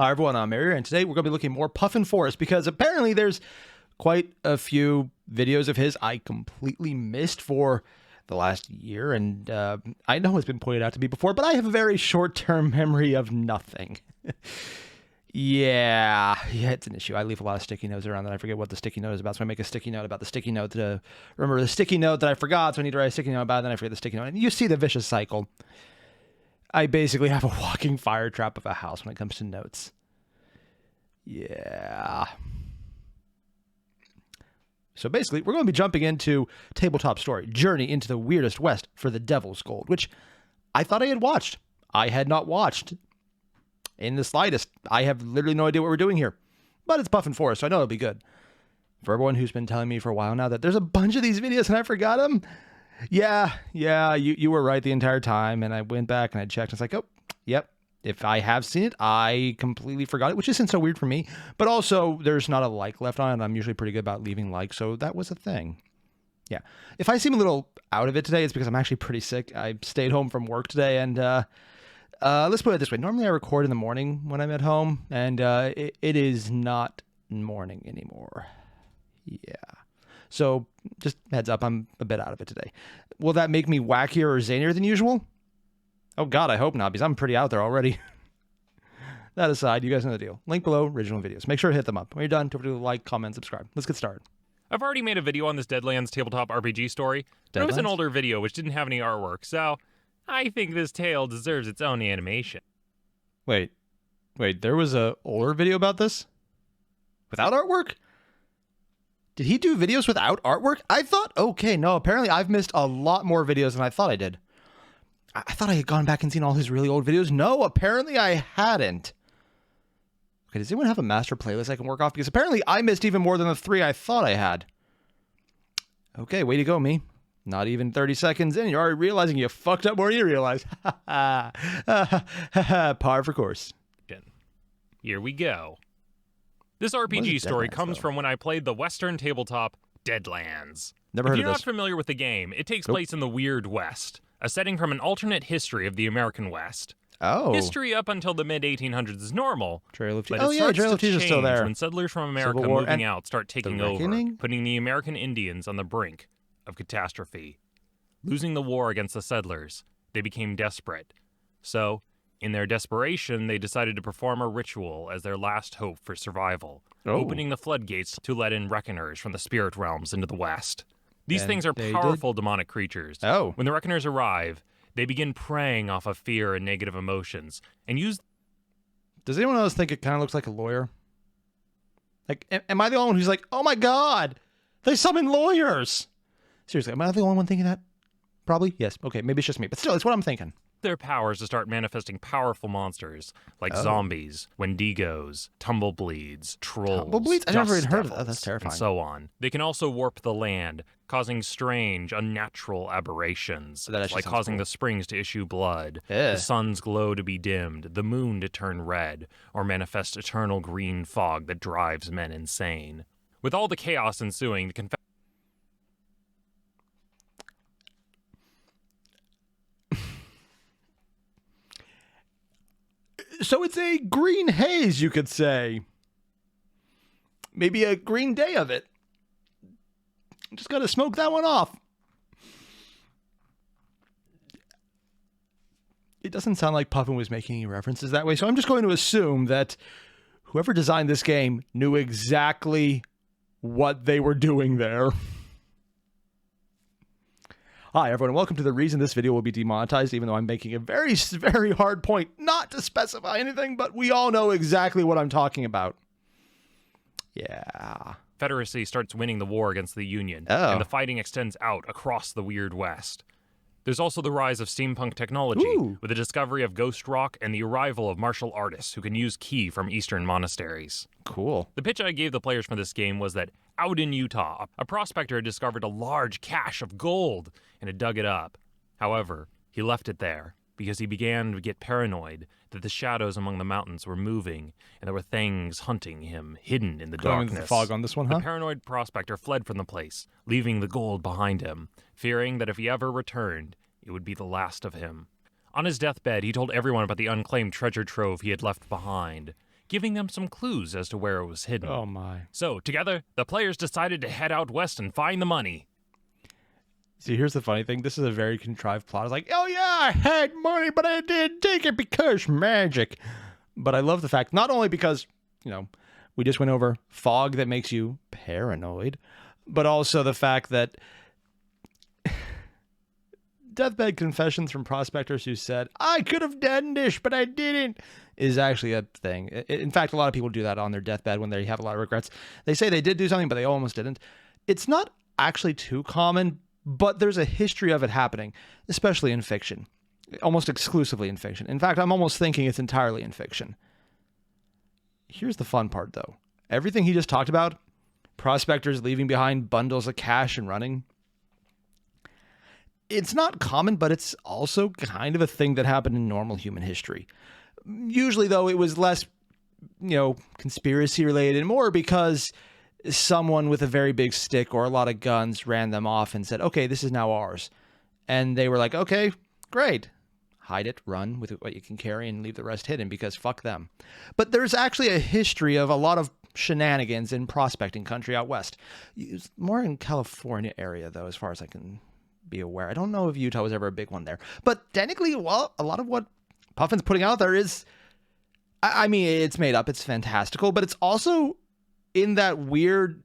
Hi everyone, I'm Airier, and today we're going to be looking more Puffin Forest because apparently there's quite a few videos of his I completely missed for the last year, and I know it's been pointed out to me before, but I have a very short-term memory of nothing. Yeah, it's an issue. I leave a lot of sticky notes around that I forget what the sticky note is about, so I make a sticky note about the sticky note to remember the sticky note that I forgot, so I need to write a sticky note about it, then I forget the sticky note, and you see the vicious cycle. I basically have a walking fire trap of a house when it comes to notes. Yeah. So basically, we're going to be jumping into Tabletop Story, Journey into the Weirdest West for the Devil's Gold, which I thought I had watched. I had not watched in the slightest. I have literally no idea what we're doing here. But it's Puffin Forest, so I know it'll be good. For everyone who's been telling me for a while now that there's a bunch of these videos and I forgot them, yeah, you were right the entire time, and I went back and I checked, and it's like, oh, yep, if I have seen it, I completely forgot it, which isn't so weird for me, but also there's not a like left on it, and I'm usually pretty good about leaving likes, so that was a thing. Yeah, if I seem a little out of it today, it's because I'm actually pretty sick. I stayed home from work today, and let's put it this way, normally I record in the morning when I'm at home, and it is not morning anymore. Yeah. So, just heads up, I'm a bit out of it today. Will that make me wackier or zanier than usual? Oh god, I hope not, because I'm pretty out there already. That aside, you guys know the deal. Link below, original videos. Make sure to hit them up. When you're done, don't forget to like, comment, subscribe. Let's get started. I've already made a video on this Deadlands tabletop RPG story, but it was an older video which didn't have any artwork, so I think this tale deserves its own animation. Wait, there was a older video about this? Without artwork? Did he do videos without artwork? I thought, okay, no, apparently I've missed a lot more videos than I thought I did. I thought I had gone back and seen all his really old videos. No, apparently I hadn't. Okay, does anyone have a master playlist I can work off? Because apparently I missed even more than the 3 I thought I had. Okay, way to go, me. Not even 30 seconds in, you're already realizing you fucked up more than you realize. Par for course. Here we go. This RPG story comes from when I played the Western tabletop Deadlands. Never heard of this. If you're not familiar with the game, it takes place in the Weird West, a setting from an alternate history of the American West. Oh. History up until the mid-1800s is normal, Trail of but it starts to change still there. when settlers from America moving out start taking over, putting the American Indians on the brink of catastrophe. Losing the war against the settlers, they became desperate. So, in their desperation, they decided to perform a ritual as their last hope for survival, opening the floodgates to let in reckoners from the spirit realms into the West. These things are powerful demonic creatures. When the reckoners arrive, they begin preying off of fear and negative emotions, and use... Does anyone else think it kind of looks like a lawyer? Like, am I the only one who's like, oh my god, they summon lawyers? Seriously, am I the only one thinking that? Probably, yes. Okay, maybe it's just me, but still, it's what I'm thinking. Their powers to start manifesting powerful monsters like zombies, wendigos, tumblebleeds, trolls, Tumblebeeds? I never even heard of that. That's terrifying. And so on. They can also warp the land, causing strange, unnatural aberrations, like causing the springs to issue blood, the sun's glow to be dimmed, the moon to turn red, or manifest eternal green fog that drives men insane. With all the chaos ensuing, the So it's a green haze, you could say. Maybe a green day of it. Just gotta smoke that one off. It doesn't sound like Puffin was making any references that way, so I'm just going to assume that whoever designed this game knew exactly what they were doing there. Hi everyone, and welcome to the reason this video will be demonetized, even though I'm making a very, very hard point not to specify anything, but we all know exactly what I'm talking about. Yeah. Confederacy starts winning the war against the Union, and the fighting extends out across the Weird West. There's also the rise of steampunk technology, with the discovery of ghost rock and the arrival of martial artists who can use ki from Eastern monasteries. Cool. The pitch I gave the players for this game was that out in Utah, a prospector had discovered a large cache of gold and had dug it up. However, he left it there because he began to get paranoid that the shadows among the mountains were moving and there were things hunting him hidden in the darkness. The fog on this one, huh? The paranoid prospector fled from the place, leaving the gold behind him, fearing that if he ever returned, it would be the last of him. On his deathbed, he told everyone about the unclaimed treasure trove he had left behind. giving them some clues as to where it was hidden. Oh my. So, together, the players decided to head out west and find the money. See, here's the funny thing. This is a very contrived plot. It's like, oh yeah, I had money, but I didn't take it because magic. But I love the fact, not only because, we just went over fog that makes you paranoid, but also the fact that deathbed confessions from prospectors who said, I could have done this, but I didn't, is actually a thing. In fact, a lot of people do that on their deathbed when they have a lot of regrets. They say they did do something, but they almost didn't. It's not actually too common, but there's a history of it happening, especially in fiction, almost exclusively in fiction. In fact, I'm almost thinking it's entirely in fiction. Here's the fun part, though. Everything he just talked about, prospectors leaving behind bundles of cash and running, it's not common, but it's also kind of a thing that happened in normal human history. Usually, though, it was less, conspiracy related, more because someone with a very big stick or a lot of guns ran them off and said, okay, this is now ours. And they were like, okay, great. Hide it, run with what you can carry, and leave the rest hidden because fuck them. But there's actually a history of a lot of shenanigans in prospecting country out west. It's more in California area, though, as far as I can be aware. I don't know if Utah was ever a big one there. But technically, well, a lot of what Puffin's putting out there is, I mean, it's made up, it's fantastical, but it's also in that weird,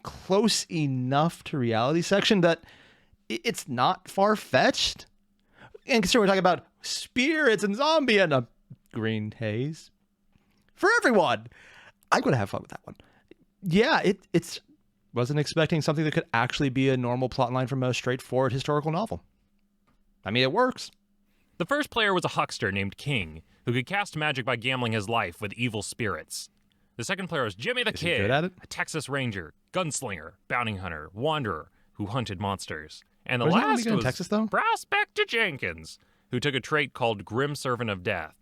close enough to reality section that it's not far-fetched. And consider we're talking about spirits and zombie and a green haze for everyone. I'm going to have fun with that one. Yeah, it's wasn't expecting something that could actually be a normal plotline from a straightforward historical novel. I mean, it works. The first player was a huckster named King, who could cast magic by gambling his life with evil spirits. The second player was Jimmy the Kid, good at it? a Texas Ranger, gunslinger, bounty hunter, wanderer, who hunted monsters. And the Wasn't last in was Texas, though? Prospector Jenkins, who took a trait called Grim Servant of Death.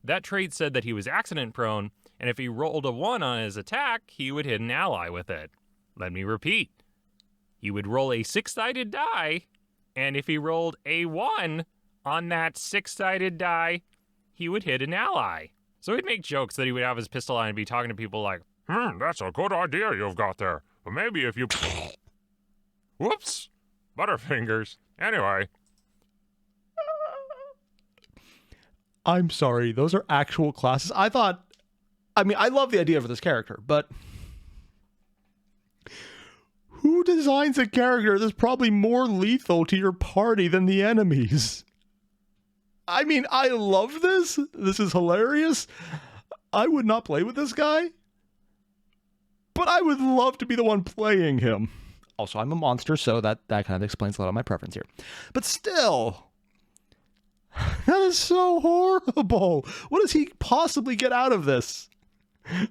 That trait said that he was accident-prone, and if he rolled a 1 on his attack, he would hit an ally with it. Let me repeat. He would roll a 6-sided die, and if he rolled a 1 on that 6-sided die, he would hit an ally. So he'd make jokes that he would have his pistol on and be talking to people like, that's a good idea you've got there. But maybe if you... Whoops! Butterfingers. Anyway. I'm sorry, those are actual classes. I love the idea for this character, but who designs a character that's probably more lethal to your party than the enemies? I mean, I love this. This is hilarious. I would not play with this guy, but I would love to be the one playing him. Also, I'm a monster, so that kind of explains a lot of my preference here. But still, that is so horrible. What does he possibly get out of this?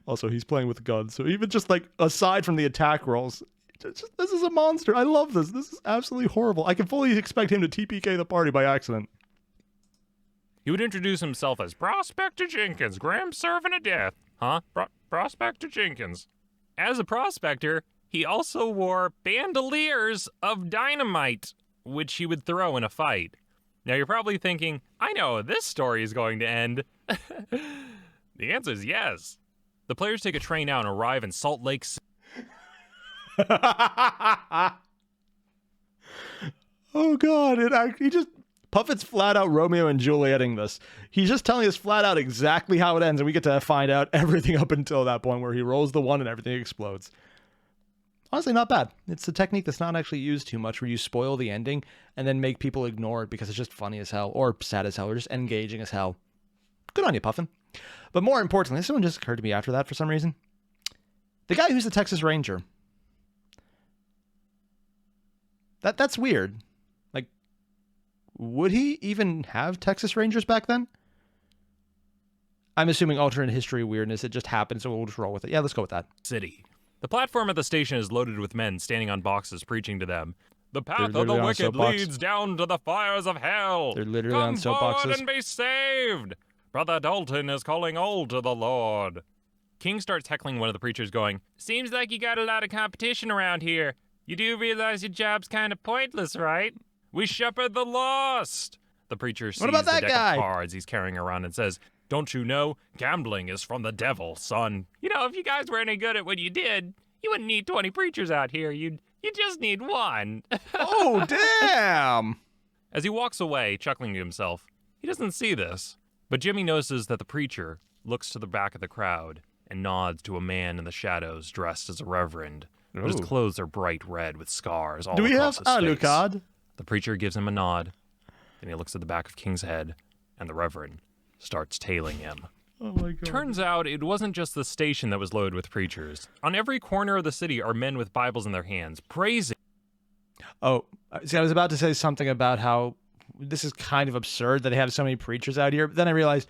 Also, he's playing with guns, so even just like aside from the attack rolls, this is a monster. I love this. This is absolutely horrible. I can fully expect him to TPK the party by accident. He would introduce himself as Prospector Jenkins, Grim Servant of Death. Huh? Prospector Jenkins. As a prospector, he also wore bandoliers of dynamite, which he would throw in a fight. Now you're probably thinking, I know how this story is going to end. The answer is yes. The players take a train out and arrive in Salt Lake City. Oh God, he just... Puffin's flat out Romeo and Julieting this. He's just telling us flat out exactly how it ends, and we get to find out everything up until that point where he rolls the 1 and everything explodes. Honestly, not bad. It's a technique that's not actually used too much, where you spoil the ending and then make people ignore it because it's just funny as hell, or sad as hell, or just engaging as hell. Good on you, Puffin. But more importantly, this one just occurred to me after that for some reason. The guy who's the Texas Ranger. That's weird. Like, would he even have Texas Rangers back then? I'm assuming alternate history weirdness. It just happened, so we'll just roll with it. Yeah, let's go with that. City. The platform at the station is loaded with men standing on boxes preaching to them. The path of the wicked leads down to the fires of hell. They're literally on soapboxes. Come forward and be saved. Brother Dalton is calling all to the Lord. King starts heckling one of the preachers going, seems like you got a lot of competition around here. You do realize your job's kind of pointless, right? We shepherd the lost. The preacher sees the deck of cards he's carrying around and says, Don't you know? Gambling is from the devil, son. You know, if you guys were any good at what you did, you wouldn't need 20 preachers out here. You just need one. Oh, damn! As he walks away, chuckling to himself, he doesn't see this. But Jimmy notices that the preacher looks to the back of the crowd and nods to a man in the shadows dressed as a reverend. But his clothes are bright red with scars all across his face. Do we have Alucard? The preacher gives him a nod. Then he looks at the back of King's head, and the reverend starts tailing him. Oh my God. Turns out it wasn't just the station that was loaded with preachers. On every corner of the city are men with Bibles in their hands, praising. Oh, see, I was about to say something about how this is kind of absurd that they have so many preachers out here, but then I realized,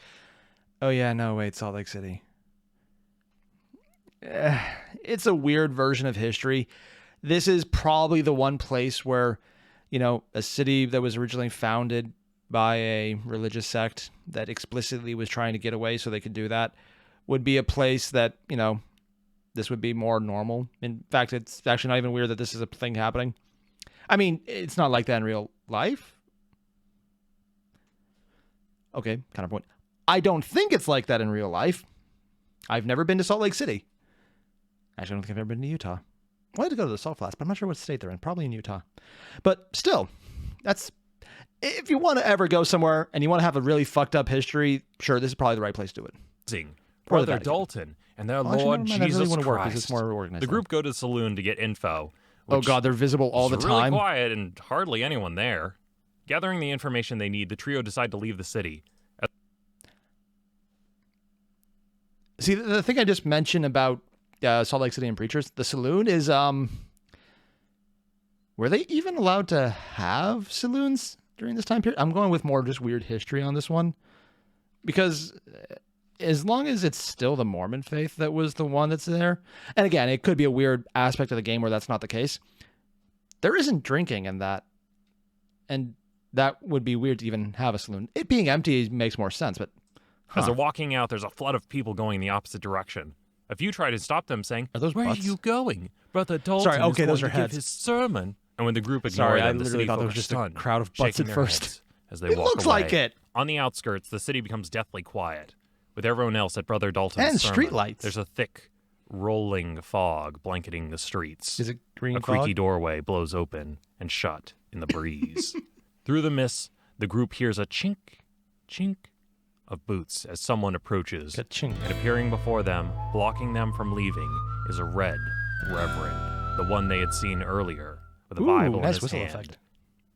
oh yeah, no, wait, Salt Lake City. It's a weird version of history. This is probably the one place where, you know, a city that was originally founded by a religious sect that explicitly was trying to get away so they could do that would be a place that, you know, this would be more normal. In fact, it's actually not even weird that this is a thing happening. I mean, it's not like that in real life. Okay, counterpoint. I don't think it's like that in real life. I've never been to Salt Lake City. Actually, I don't think I've ever been to Utah. I had to go to the Salt Flats, but I'm not sure what state they're in. Probably in Utah. But still, that's... If you want to ever go somewhere and you want to have a really fucked up history, sure, this is probably the right place to do it. Brother Dalton and their Lord Jesus really Christ. It's more organized. The group go to the saloon to get info. Oh God, they're visible all the time. Really quiet and hardly anyone there. Gathering the information they need, the trio decide to leave the city. See, the thing I just mentioned about Salt Lake City and preachers, the saloon is, were they even allowed to have saloons during this time period? I'm going with more just weird history on this one, because as long as it's still the Mormon faith that was the one that's there, and again, it could be a weird aspect of the game where that's not the case, there isn't drinking in that, and that would be weird to even have a saloon. It being empty makes more sense, but As they're walking out, there's a flood of people going the opposite direction. A few try to stop them, saying, "Where are you going? Brother Dalton is going to give his sermon." And when the group ignore them, the city thought folk was are just stunned, a crowd of butts shaking at their first. heads as they walk away. It looks like it. On the outskirts, the city becomes deathly quiet. With everyone else at Brother Dalton's and sermon, street lights. There's a thick, rolling fog blanketing the streets. Is it green A fog? creaky doorway blows open and shut in the breeze. Through the mist, the group hears a chink, chink of boots as someone approaches. Ka-chink. And appearing before them, blocking them from leaving, is a red reverend, the one they had seen earlier, with a Bible in nice his whistle hand. effect.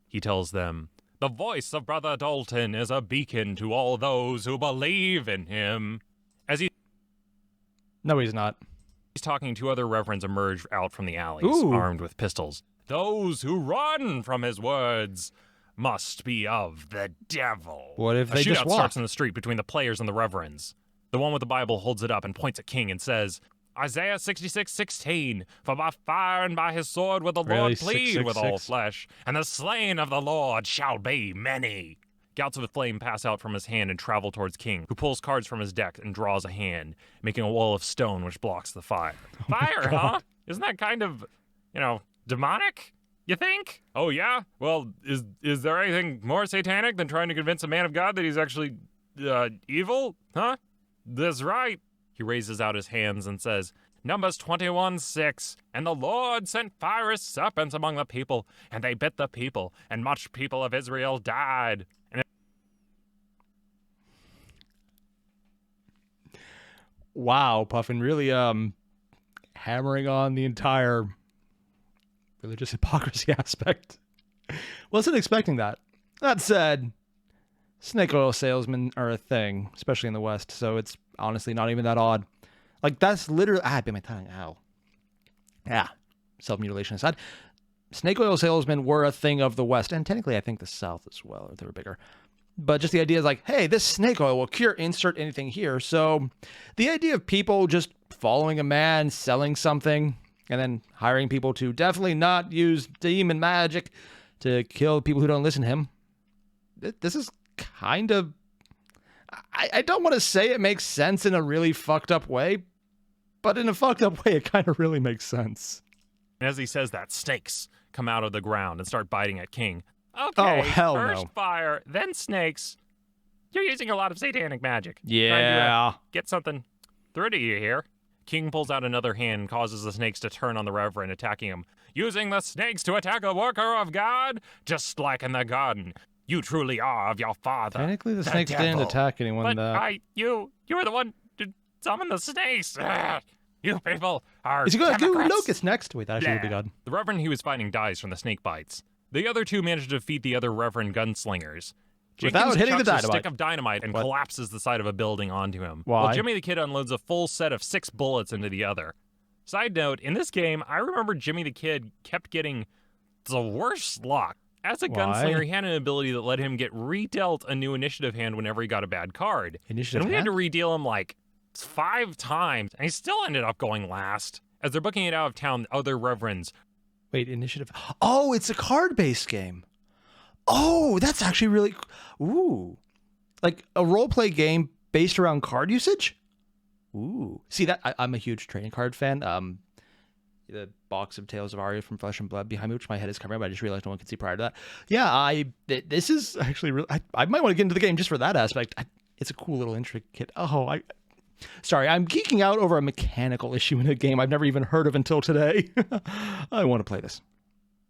He tells them, "The voice of Brother Dalton is a beacon to all those who believe in him." As No, he's not. he's talking, two other reverends emerge out from the alleys, Ooh. armed with pistols. "Those who run from his words must be of the devil." What if A they just shootout walk? starts in the street between the players and the reverends. The one with the Bible holds it up and points at King and says, "Isaiah 66:16, for by fire and by his sword will the Really? Lord plead with all 666? flesh, and the slain of the Lord shall be many." Gouts of flame pass out from his hand and travel towards King, who pulls cards from his deck and draws a hand, making a wall of stone which blocks the fire. Fire, huh? Isn't that kind of, demonic? You think? Oh, yeah? Well, is there anything more satanic than trying to convince a man of God that he's actually, evil? Huh? That's right. He raises out his hands and says, Numbers 21:6, and the Lord sent fiery serpents among the people, and they bit the people, and much people of Israel died. And Wow, Puffin, really hammering on the entire religious hypocrisy aspect. Wasn't expecting that. That said, snake oil salesmen are a thing, especially in the West, so it's honestly not even that odd. Like, that's literally... I bit my tongue. Ow. Yeah. Self-mutilation aside. Snake oil salesmen were a thing of the West, and technically I think the South as well, if they were bigger. But just the idea is like, hey, this snake oil will cure, insert anything here. So the idea of people just following a man, selling something, and then hiring people to definitely not use demon magic to kill people who don't listen to him. This is kind of... I don't want to say it makes sense in a really fucked up way, but in a fucked up way, it kind of really makes sense. as he says that, snakes come out of the ground and start biting at King. Okay, oh, hell first no. fire, then snakes. You're using a lot of satanic magic. Yeah. Get something through to you here. King pulls out another hand and causes the snakes to turn on the Reverend, attacking him. Using the snakes to attack a worker of God? Just like in the garden. You truly are of your father. Technically, the snakes didn't attack anyone. But you were the one to summon the snakes. You people are Is he going to do Democrats. Locust next? Wait, that actually would be good. The Reverend he was fighting dies from the snake bites. The other two manage to defeat the other Reverend gunslingers. Without hitting the chucks dynamite. a stick of dynamite and collapses the side of a building onto him. Why? While Jimmy the Kid unloads a full set of 6 bullets into the other. Side note, in this game, I remember Jimmy the Kid kept getting the worst luck. As a gunslinger, he had an ability that let him get redealt a new initiative hand whenever he got a bad card. Initiative and we hand? had to redeal him like 5 times, and he still ended up going last. As they're booking it out of town, other Reverends. Wait, initiative. Oh, it's a card-based game. Oh, that's actually really... Ooh. Like a role-play game based around card usage? Ooh. See, that I'm a huge trading card fan. The box of Tales of Airier from Flesh and Blood behind me, which my head is covering, but I just realized no one could see prior to that. Yeah, this is actually really... I might want to get into the game just for that aspect. It's a cool little intricate... Sorry, I'm geeking out over a mechanical issue in a game I've never even heard of until today. I want to play this.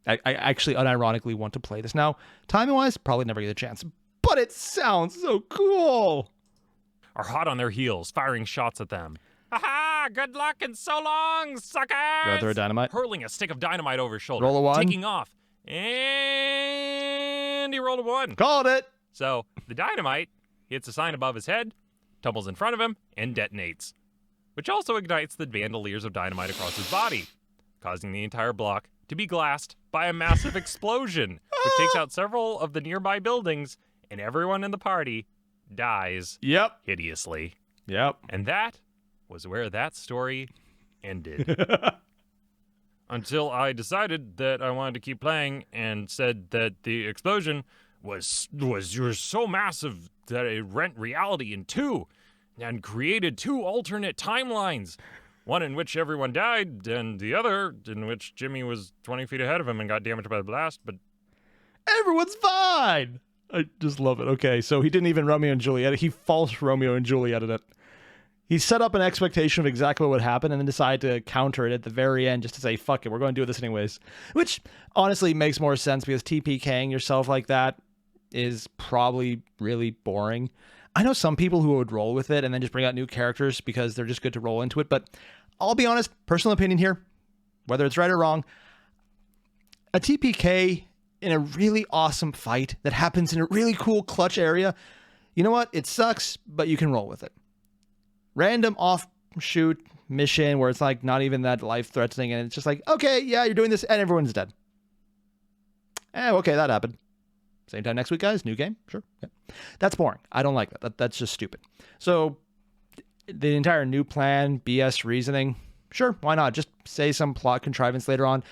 I actually unironically want to play this. Now, timing-wise, probably never get a chance. But it sounds so cool! Are hot on their heels, firing shots at them. Ha-ha! Good luck and so long, suckers! Go throw a dynamite. Hurling a stick of dynamite over his shoulder. Roll a 1. Taking off. And he rolled a 1. Called it! So, the dynamite hits a sign above his head, tumbles in front of him, and detonates. Which also ignites the bandoliers of dynamite across his body, causing the entire block to be glassed by a massive explosion, which takes out several of the nearby buildings, and everyone in the party dies hideously. Yep. And that was where that story ended. Until I decided that I wanted to keep playing and said that the explosion was so massive that it rent reality in 2 and created 2 alternate timelines. One in which everyone died, and the other in which Jimmy was 20 feet ahead of him and got damaged by the blast, but... Everyone's fine! I just love it. Okay, so he didn't even Romeo and Juliet. He false Romeo and Julieted it. He set up an expectation of exactly what would happen and then decided to counter it at the very end just to say, fuck it, we're going to do this anyways. Which, honestly, makes more sense because TPKing yourself like that is probably really boring. I know some people who would roll with it and then just bring out new characters because they're just good to roll into it, but I'll be honest, personal opinion here, whether it's right or wrong, a TPK in a really awesome fight that happens in a really cool clutch area, you know what? It sucks, but you can roll with it. Random offshoot mission where it's like not even that life-threatening and it's just like, okay, yeah, you're doing this and everyone's dead. Okay, that happened. Same time next week, guys. New game. Sure. Yeah. That's boring. I don't like that. That's just stupid. So the entire new plan, BS reasoning, sure, why not? Just say some plot contrivance later on.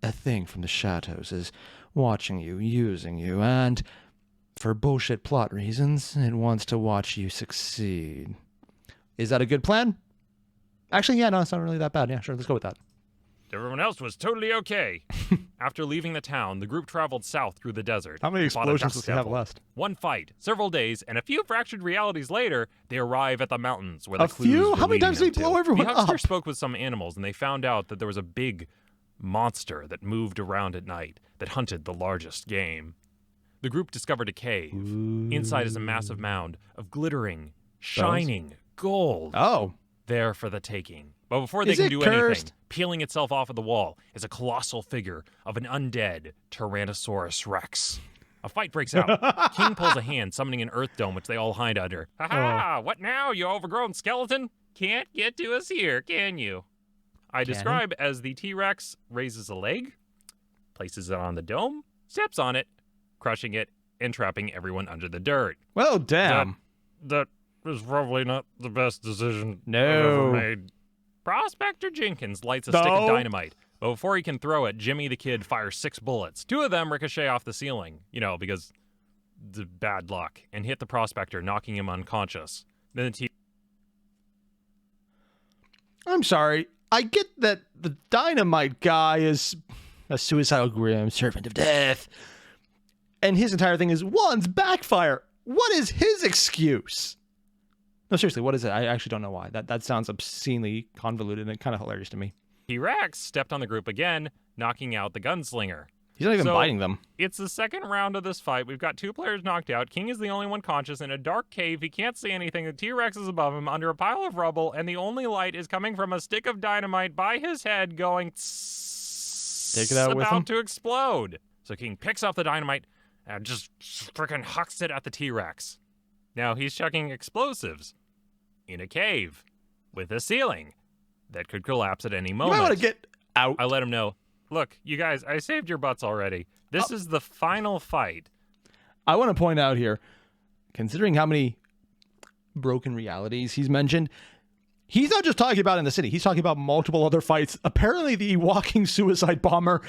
A thing from the shadows is watching you, using you, and for bullshit plot reasons, it wants to watch you succeed. Is that a good plan? Actually, yeah, no, it's not really that bad. Yeah, sure, let's go with that. Everyone else was totally okay. After leaving the town, the group traveled south through the desert. How many explosions does he have left? One fight, several days, and a few fractured realities later, they arrive at the mountains where the clues few? were How many leading times did he them blow to. everyone The huckster up? spoke with some animals, and they found out that there was a big monster that moved around at night that hunted the largest game. The group discovered a cave. Ooh. Inside is a massive mound of glittering, shining gold. Oh. There for the taking. But before they Is can it do cursed? anything, peeling itself off of the wall is a colossal figure of an undead Tyrannosaurus Rex. A fight breaks out. King pulls a hand, summoning an earth dome, which they all hide under. Ha-ha! What now, you overgrown skeleton? Can't get to us here, can you? I describe as the T-Rex raises a leg, places it on the dome, steps on it, crushing it, and trapping everyone under the dirt. Well, damn. That was probably not the best decision I've No. ever made. Prospector Jenkins lights a stick of dynamite, but before he can throw it, Jimmy the Kid fires 6 bullets. 2 of them ricochet off the ceiling, because the bad luck, and hit the prospector, knocking him unconscious. Then the I'm sorry. I get that the dynamite guy is a suicidal grim servant of death. And his entire thing is one's backfire. What is his excuse? No, seriously, what is it? I actually don't know why. That sounds obscenely convoluted and kind of hilarious to me. T-Rex stepped on the group again, knocking out the gunslinger. He's not even biting them. It's the second round of this fight. We've got 2 players knocked out. King is the only one conscious in a dark cave. He can't see anything. The T-Rex is above him under a pile of rubble, and the only light is coming from a stick of dynamite by his head going Take it out with him. about to explode. So King picks up the dynamite and just freaking hucks it at the T-Rex. Now he's chucking explosives in a cave with a ceiling that could collapse at any moment. You might want to get out. I let him know, look, you guys, I saved your butts already. This is the final fight. I want to point out here, considering how many broken realities he's mentioned, he's not just talking about in the city. He's talking about multiple other fights. Apparently, the walking suicide bomber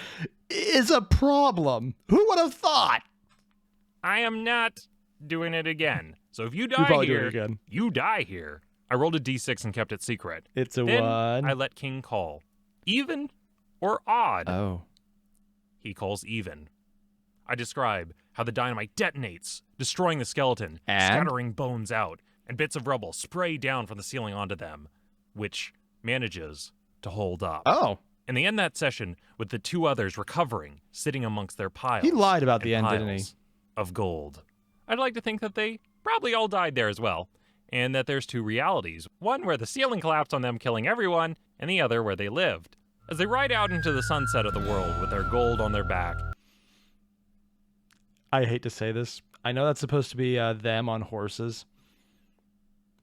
is a problem. Who would have thought? I am not doing it again. So if you die here, you die here. I rolled a d6 and kept it secret. It's a then 1. I let King call. Even or odd? Oh. He calls even. I describe how the dynamite detonates, destroying the skeleton, scattering bones out, and bits of rubble spray down from the ceiling onto them, which manages to hold up. Oh. And they end that session with the 2 others recovering, sitting amongst their piles. He lied about the end, didn't he? Of gold. I'd like to think that they probably all died there as well, and that there's 2 realities. One where the ceiling collapsed on them, killing everyone, and the other where they lived. As they ride out into the sunset of the world with their gold on their back. I hate to say this. I know that's supposed to be them on horses.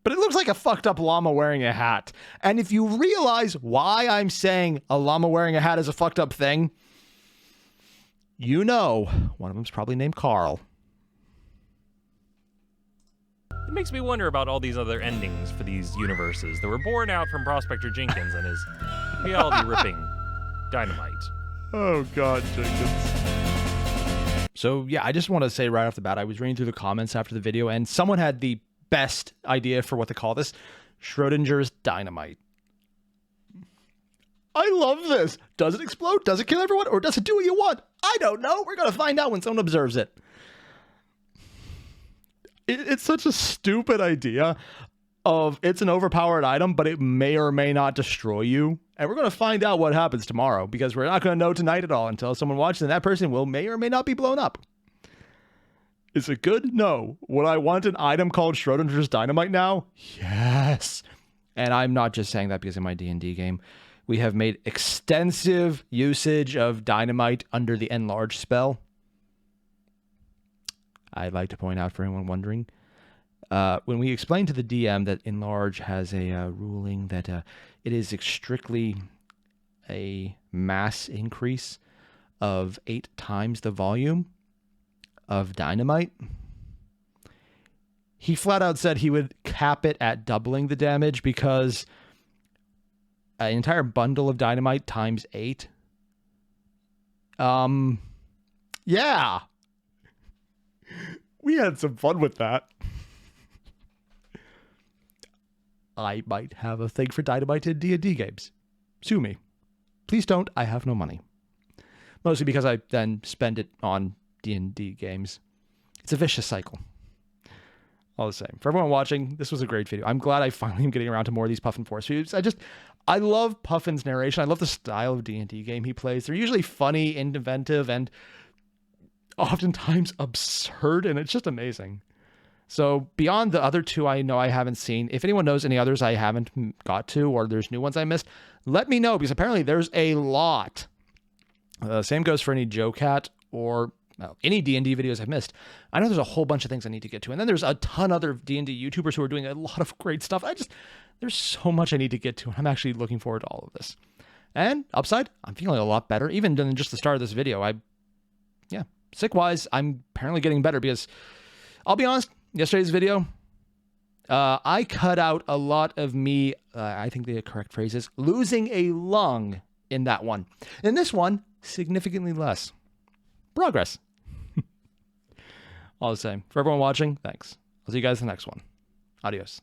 But it looks like a fucked up llama wearing a hat. And if you realize why I'm saying a llama wearing a hat is a fucked up thing, you know one of them's probably named Carl. It makes me wonder about all these other endings for these universes that were born out from Prospector Jenkins and his reality-ripping dynamite. Oh, God, Jenkins. So, yeah, I just want to say right off the bat, I was reading through the comments after the video, and someone had the best idea for what to call this. Schrodinger's dynamite. I love this. Does it explode? Does it kill everyone? Or does it do what you want? I don't know. We're going to find out when someone observes it. It's such a stupid idea of it's an overpowered item, but it may or may not destroy you. And we're going to find out what happens tomorrow because we're not going to know tonight at all until someone watches and that person may or may not be blown up. Is it good? No. Would I want an item called Schrodinger's Dynamite now? Yes. And I'm not just saying that because of my D&D game. We have made extensive usage of dynamite under the enlarge spell. I'd like to point out for anyone wondering, when we explained to the DM that enlarge has a ruling that it is strictly a mass increase of 8 times the volume of dynamite, he flat out said he would cap it at doubling the damage because an entire bundle of dynamite times 8. Yeah. We had some fun with that. I might have a thing for dynamite in D&D games. Sue me. Please don't. I have no money. Mostly because I then spend it on D&D games. It's a vicious cycle. All the same. For everyone watching, this was a great video. I'm glad I finally am getting around to more of these Puffin Force videos. I love Puffin's narration. I love the style of D&D game he plays. They're usually funny, inventive, and oftentimes absurd, and it's just amazing. So beyond the other 2 I know I haven't seen, if anyone knows any others I haven't got to or there's new ones I missed, let me know because apparently there's a lot. Same goes for any Joe Cat or any D&D videos I've missed. I know there's a whole bunch of things I need to get to, and then there's a ton other D&D YouTubers who are doing a lot of great stuff. There's so much I need to get to, and I'm actually looking forward to all of this. And upside, I'm feeling a lot better, even than just the start of this video. Sick-wise, I'm apparently getting better because, I'll be honest, yesterday's video, I cut out a lot of me, I think the correct phrase is, losing a lung in that one. In this one, significantly less. Progress. All the same. For everyone watching, thanks. I'll see you guys in the next one. Adios.